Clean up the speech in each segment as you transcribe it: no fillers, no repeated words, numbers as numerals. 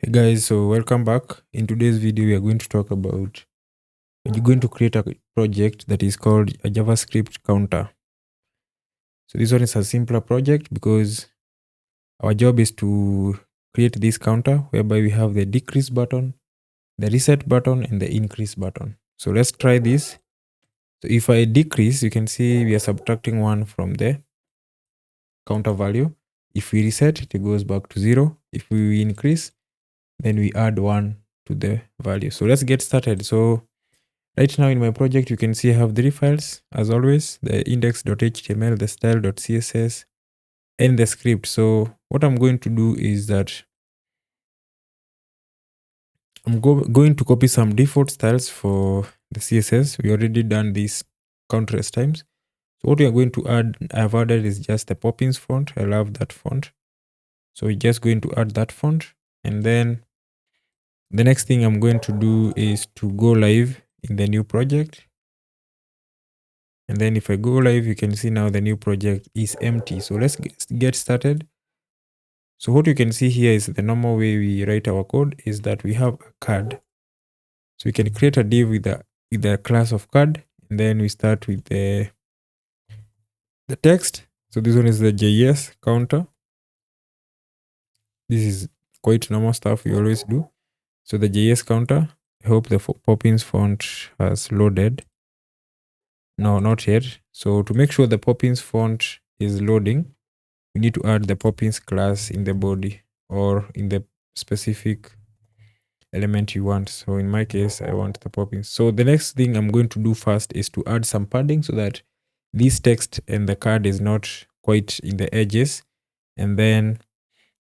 Hey guys, so welcome back. In today's video, we are going to talk about you're going to create a project that is called a JavaScript counter. So this one is a simpler project because our job is to create this counter whereby we have the decrease button, the reset button, and the increase button. So let's try this. So if I decrease, you can see we are subtracting 1 from the counter value. If we reset, it goes back to 0. If we increase, then we add 1 to the value. So let's get started. So right now in my project, you can see I have 3 files as always, the index.html, the style.css, and the script. So what I'm going to do is that I'm going to copy some default styles for the CSS. We already done this countless times. So what we are going to add, I've added is just the Poppins font. I love that font. So we're just going to add that font. And then the next thing I'm going to do is to go live in the new project. And then if I go live, you can see now the new project is empty. So let's get started. So what you can see here is the normal way we write our code is that we have a card. So we can create a div with the class of card. And then we start with the text. So this one is the JS counter. This is quite normal stuff we always do. So the JS counter, I hope the Poppins font has loaded. No, not yet. So to make sure the Poppins font is loading, we need to add the Poppins class in the body or in the specific element you want. So in my case, I want the Poppins. So the next thing I'm going to do first is to add some padding so that this text and the card is not quite in the edges. And then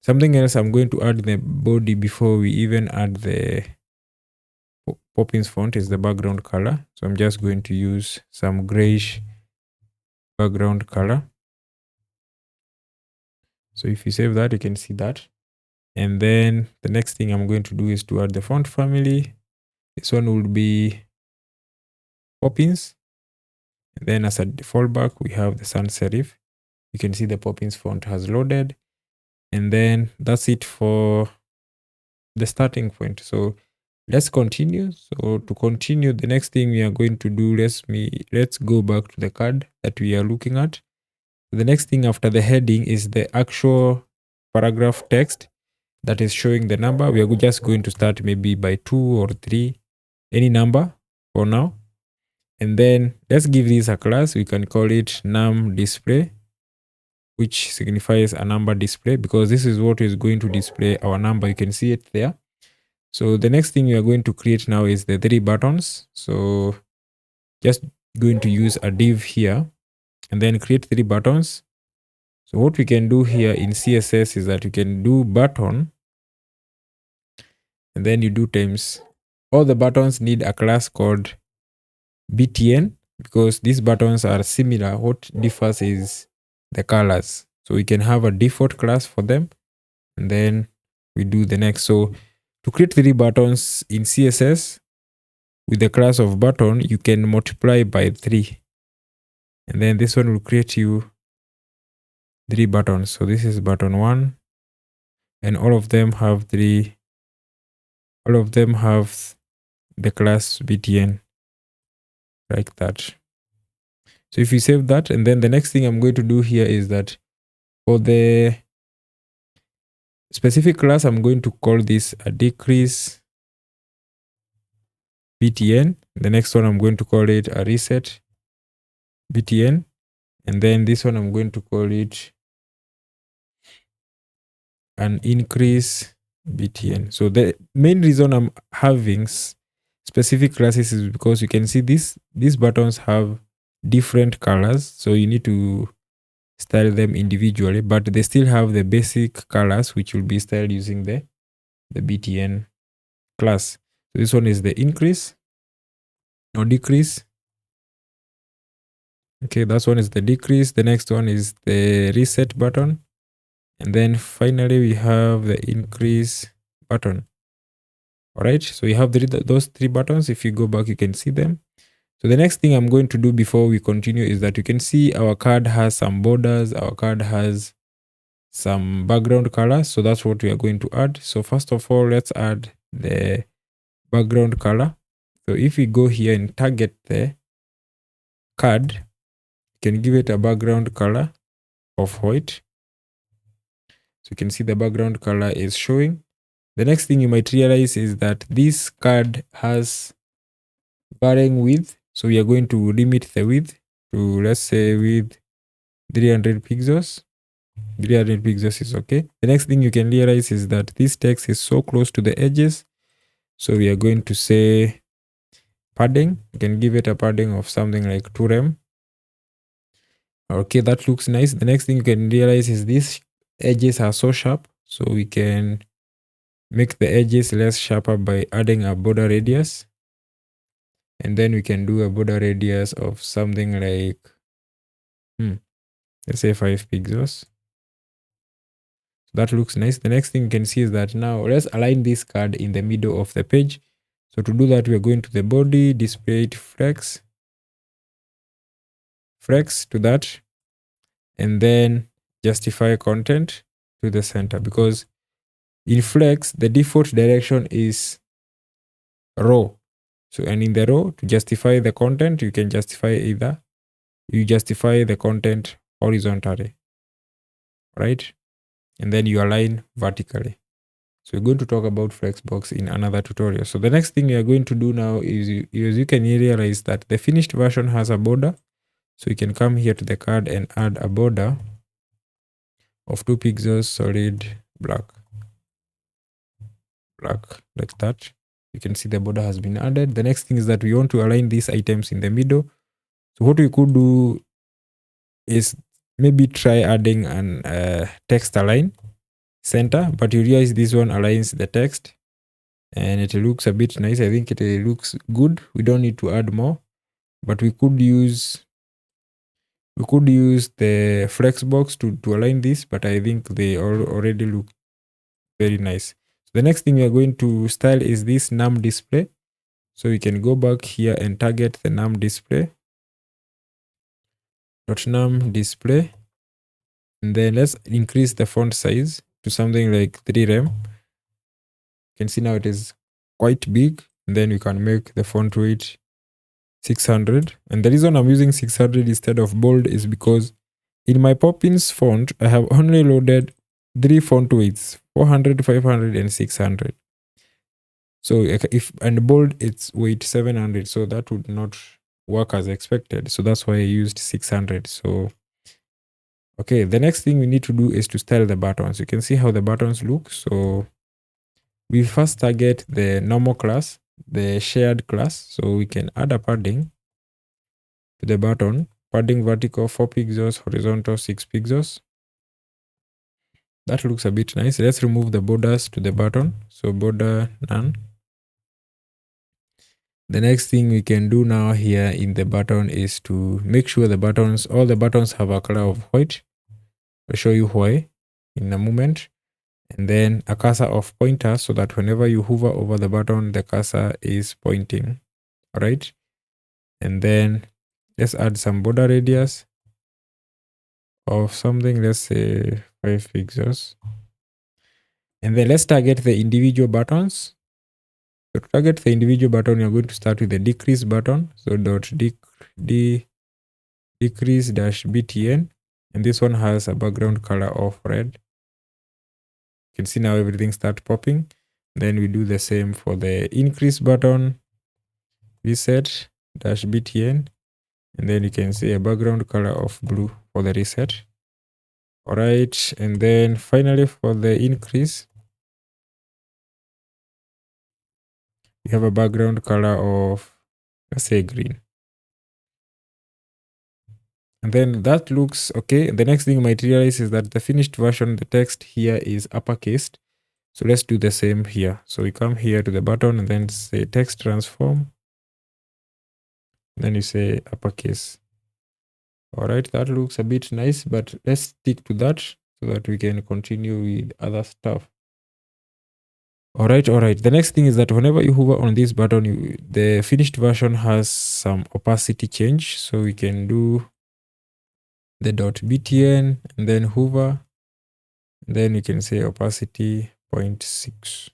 something else I'm going to add in the body before we even add the Poppins font is the background color. So I'm just going to use some grayish background color. So if you save that, you can see that. And then the next thing I'm going to do is to add the font family. This one will be Poppins. And then as a fallback, we have the sans serif. You can see the Poppins font has loaded. And then that's it for the starting point. So let's continue. So to continue, the next thing we are going to do, let's go back to the card that we are looking at. The next thing after the heading is the actual paragraph text that is showing the number. We are just going to start maybe by 2 or 3, any number for now. And then let's give this a class. We can call it num display, which signifies a number display because this is what is going to display our number. You can see it there. So the next thing we are going to create now is the 3 buttons. So just going to use a div here and then create 3 buttons. So what we can do here in CSS is that you can do button and then you do times. All the buttons need a class called btn because these buttons are similar. What differs is the colors. So we can have a default class for them and then we do the next. So to create 3 buttons in CSS with the class of button, you can multiply by 3. And then this one will create you 3 buttons. So this is button 1 and all of them have the class btn like that. So if you save that, and then the next thing I'm going to do here is that for the specific class, I'm going to call this a decrease btn. The next one, I'm going to call it a reset btn. And then this one, I'm going to call it an increase btn. So the main reason I'm having specific classes is because you can see these buttons have different colors. So you need to style them individually, but they still have the basic colors, which will be styled using the btn class. So this one is the increase or decrease. Okay, that one is the decrease. The next one is the reset button. And then finally we have the increase button. All right, so you have those 3 buttons. If you go back, you can see them. So the next thing I'm going to do before we continue is that you can see our card has some borders. Our card has some background color. So that's what we are going to add. So first of all, let's add the background color. So if we go here and target the card, you can give it a background color of white. So you can see the background color is showing. The next thing you might realize is that this card has varying width. So we are going to limit the width to, let's say, with 300 pixels. 300 pixels is okay. The next thing you can realize is that this text is so close to the edges. So we are going to say padding. You can give it a padding of something like 2 rem. Okay, that looks nice. The next thing you can realize is these edges are so sharp. So we can make the edges less sharper by adding a border radius. And then we can do a border radius of something like, let's say 5 pixels. That looks nice. The next thing you can see is that now let's align this card in the middle of the page. So to do that, we are going to the body, display it flex to that, and then justify content to the center, because in flex, the default direction is row. So, and in the row, to justify the content, you can justify either, you justify the content horizontally, right? And then you align vertically. So we're going to talk about Flexbox in another tutorial. So the next thing we are going to do now is you can realize that the finished version has a border. So you can come here to the card and add a border of 2 pixels, solid black, like that. You can see the border has been added. The next thing is that we want to align these items in the middle. So what we could do is maybe try adding an text align center, but you realize this one aligns the text and it looks a bit nice. I think it looks good. We don't need to add more, but we could use the Flexbox to align this, but I think they already look very nice. So the next thing we are going to style is this num display. So we can go back here and target the num display .num display, and then let's increase the font size to something like 3 rem. You can see now it is quite big, and then we can make the font weight 600. And the reason I'm using 600 instead of bold is because in my Poppins font, I have only loaded 3 font weights, 400, 500, and 600. So if and bold, it's weight 700. So that would not work as expected. So that's why I used 600. So, okay, the next thing we need to do is to style the buttons. You can see how the buttons look. So we first target the normal class, the shared class. So we can add a padding to the button. Padding vertical 4 pixels, horizontal 6 pixels. That looks a bit nice. Let's remove the borders to the button. So border none. The next thing we can do now here in the button is to make sure all the buttons have a color of white. I'll show you why in a moment. And then a cursor of pointer so that whenever you hover over the button, the cursor is pointing. All right. And then let's add some border radius of something, let's say 5 pixels. And then let's target the individual buttons. So to target the individual button, you're going to start with the decrease button. So dot decrease dash btn. And this one has a background color of red. You can see now everything start popping. Then we do the same for the increase button. Reset dash btn. And then you can see a background color of blue for the reset. All right. And then finally for the increase, we have a background color of, let's say, green. And then that looks okay. The next thing you might realize is that the finished version, the text here is uppercased. So let's do the same here. So we come here to the button and then say text transform. Then you say uppercase. All right, that looks a bit nice, but let's stick to that so that we can continue with other stuff. All right. The next thing is that whenever you hover on this button, the finished version has some opacity change. So we can do the .btn and then hover. Then you can say opacity 0.6.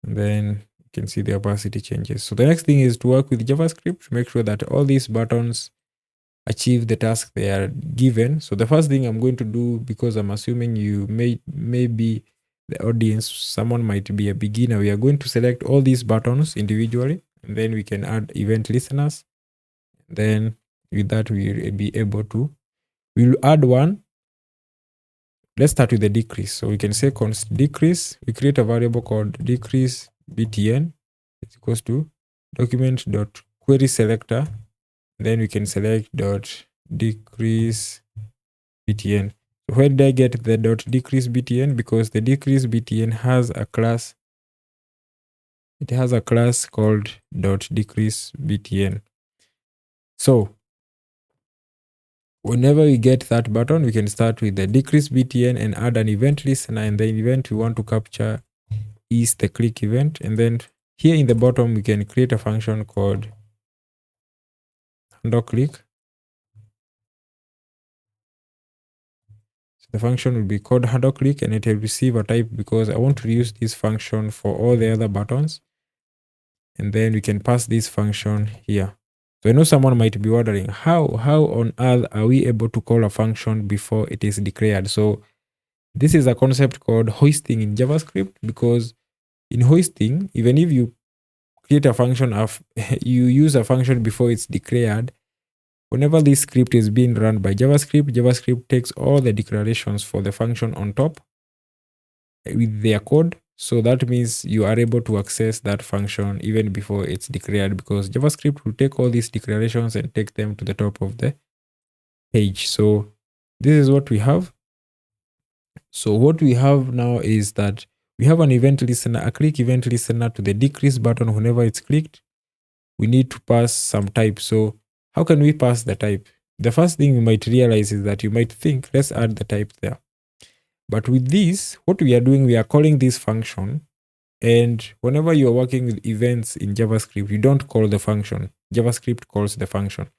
And then you can see the opacity changes. So the next thing is to work with JavaScript to make sure that all these buttons achieve the task they are given. So the first thing I'm going to do, because I'm assuming you may be the audience, someone might be a beginner, we are going to select all these buttons individually, and then we can add event listeners. Then with that, we'll be able to, we'll add one. Let's start with the decrease. So we can say const decrease. We create a variable called decrease btn. It's equals to document dot query selector. Then we can select dot decrease btn. So where did I get the dot decrease btn? Because the decrease btn has a class. It has a class called dot decrease btn. So whenever we get that button, we can start with the decrease btn and add an event listener, and the event we want to capture is the click event. And then here in the bottom, we can create a function called handle click. So the function will be called handle click, and it will receive a type because I want to use this function for all the other buttons. And then we can pass this function here. So I know someone might be wondering, how on earth are we able to call a function before it is declared? So this is a concept called hoisting in JavaScript, because in hoisting, even if you create a function of you use a function before it's declared, whenever this script is being run by JavaScript takes all the declarations for the function on top with their code. So that means you are able to access that function even before it's declared, because JavaScript will take all these declarations and take them to the top of the page. So this is what we have. So what we have now is that we have an event listener, a click event listener to the decrease button. Whenever it's clicked, we need to pass some type. So how can we pass the type? The first thing you might realize is that you might think, let's add the type there. But with this, what we are doing, we are calling this function. And whenever you are working with events in JavaScript, you don't call the function. JavaScript calls the function.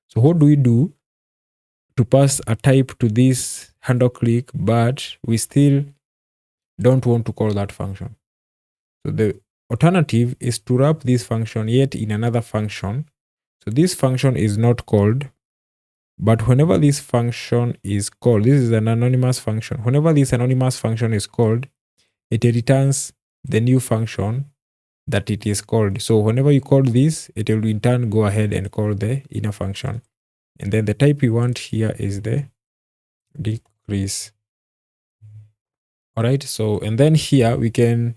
So what do we do to pass a type to this handle click, but we still don't want to call that function? So the alternative is to wrap this function yet in another function. So this function is not called, but whenever this function is called, this is an anonymous function. Whenever this anonymous function is called, it returns the new function that it is called. So whenever you call this, it will in turn go ahead and call the inner function. And then the type we want here is the decrease. All right. So, and then here we can,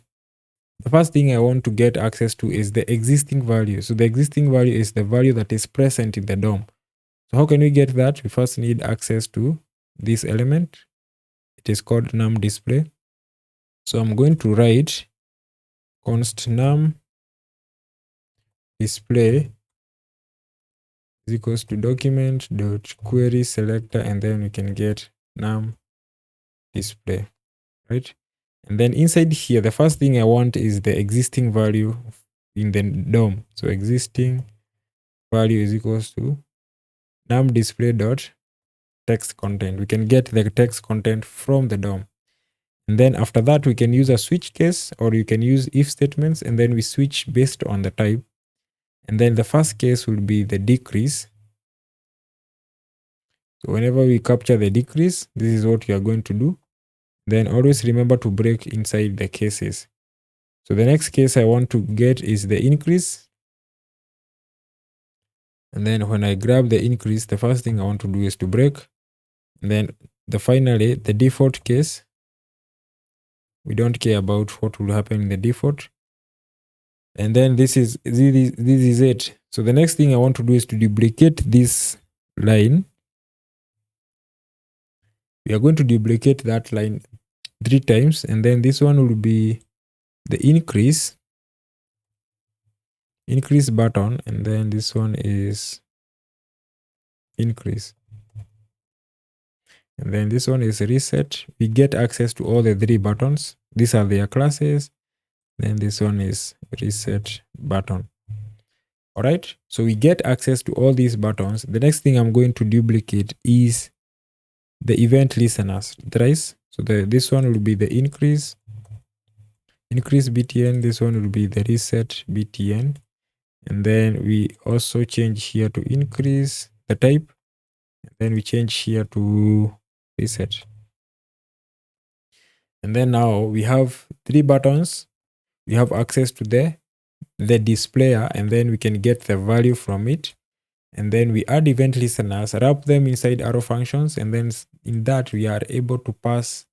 the first thing I want to get access to is the existing value. So the existing value is the value that is present in the DOM. So how can we get that? We first need access to this element. It is called num display. So I'm going to write const num display is equals to document dot query selector, and then we can get num display, right? And then inside here, the first thing I want is the existing value in the DOM. So existing value is equals to num display dot text content. We can get the text content from the DOM. And then after that, we can use a switch case, or you can use if statements, and then we switch based on the type. And then the first case will be the decrease. So whenever we capture the decrease, this is what we are going to do. Then always remember to break inside the cases. So the next case I want to get is the increase. And then when I grab the increase, the first thing I want to do is to break. And then finally, the default case. We don't care about what will happen in the default. And then this is it. So the next thing I want to do is to duplicate this line. We are going to duplicate that line 3 times, and then this one will be the increase button, and then this one is increase, and then this one is reset. We get access to all the 3 buttons. These are their classes. Then this one is reset button. All right, so we get access to all these buttons. The next thing I'm going to duplicate is the event listeners thrice. So this one will be the increase btn, this one will be the reset btn, and then we also change here to increase the type, and then we change here to reset. And then now we have 3 buttons. We have access to the displayer, and then we can get the value from it. And then we add event listeners, wrap them inside arrow functions, and then in that we are able to pass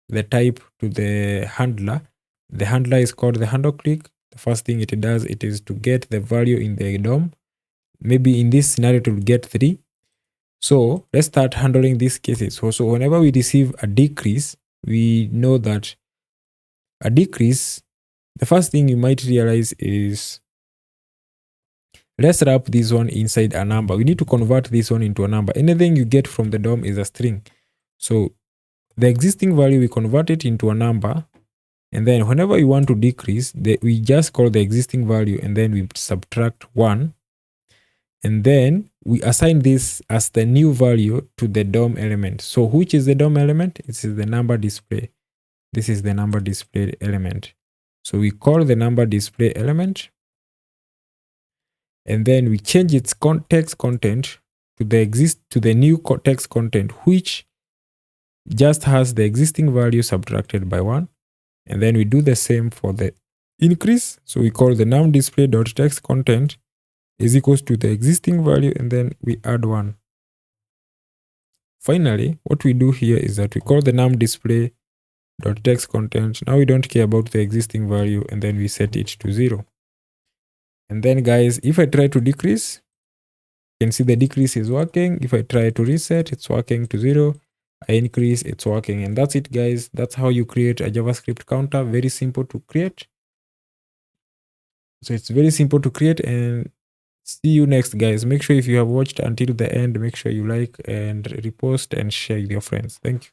the type to the handler. The handler is called the handle click. The first thing it does, it is to get the value in the DOM. Maybe in this scenario it will get 3. So let's start handling these cases. So whenever we receive a decrease, we know that a decrease, the first thing you might realize is, let's wrap this one inside a number. We need to convert this one into a number. Anything you get from the DOM is a string. So the existing value, we convert it into a number. And then whenever you want to decrease, we just call the existing value and then we subtract 1. And then we assign this as the new value to the DOM element. So which is the DOM element? This is the number display. This is the number display element. So we call the number display element. And then we change its text content to the new text content, which just has the existing value subtracted by 1. And then we do the same for the increase. So we call the num display.text content is equals to the existing value, and then we add 1. Finally, what we do here is that we call the num display.text content. Now we don't care about the existing value, and then we set it to 0. And then guys, if I try to decrease, you can see the decrease is working. If I try to reset, it's working to 0. I increase, it's working. And that's it, guys. That's how you create a JavaScript counter. Very simple to create. So it's very simple to create, and see you next, guys. Make sure if you have watched until the end, make sure you like and repost and share with your friends. Thank you.